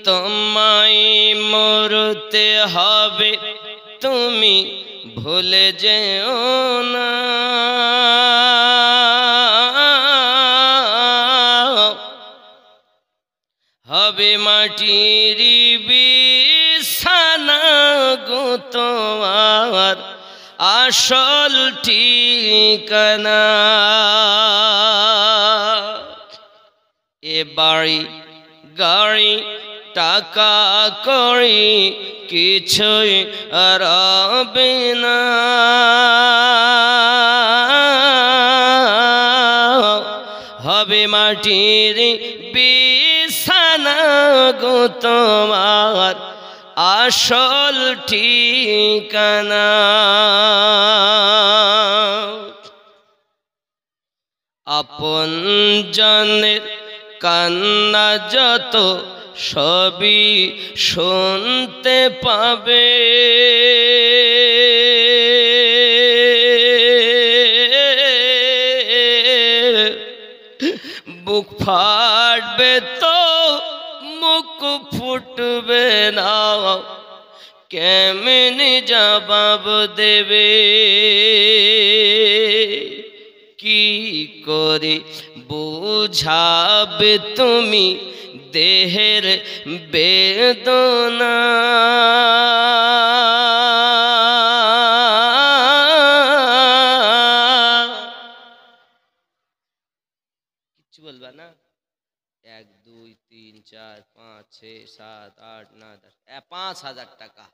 তোমায় মরতে হবে, তুমি ভুলে যেও না। হবে মাটির বিছানা গো তোমার আসল ঠিকানা। এ বাড়ি গাড়ি টাকা করি কিছুই রবে না। হবে মাটির বিছানা গো তোমার আসল ঠিকানা। আপন জনের কান্না যত সবই শুনতে পাবে। বুক ফাটবে তো মুখ ফুটবে না, কেমনে জবাব দেবে। কি করে বুঝাবে তুমি দেহের বেদনা। কিচ্ছু বলবা না? 1 2 3 4 5 6 7 8 9 10 5,000 টাকা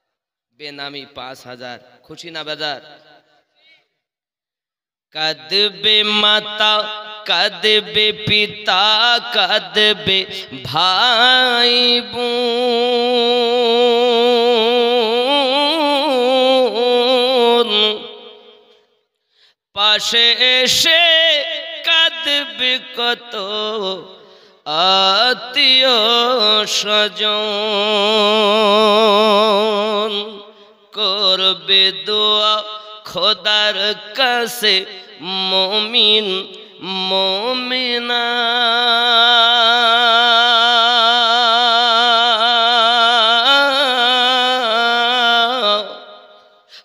বেনামি 5,000। খুশি না বেজার? কাঁদবে মাতা, কাঁদবে পিতা, কাঁদবে ভাই বোন। পাশে এসে কাঁদবে কত আত্মীয় স্বজন। করবে দোয়া খোদার কাছে মুমিন মুমিনা।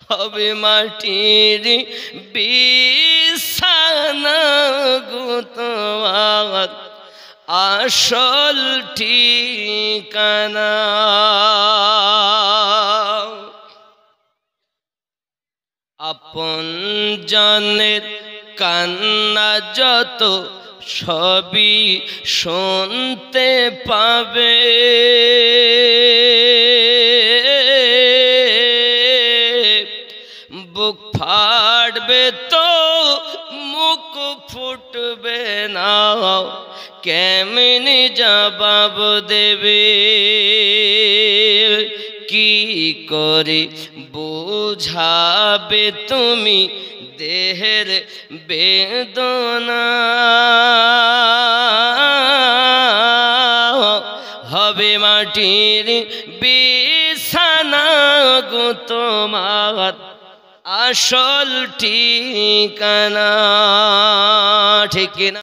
হবে মাটির বিছানা গো তোমার আসল ঠিকানা। আপন জনের কান্না যত সবই শুনতে পাবে। বুক ফাটবে তো মুখ ফুটবে না, কেমনে জবাব দেবে। কি করে বুঝাবে তুমি দেহের বেদনা। হবে মাটির বিছানা গো তোমার আসল ঠিকানা। ঠিক না?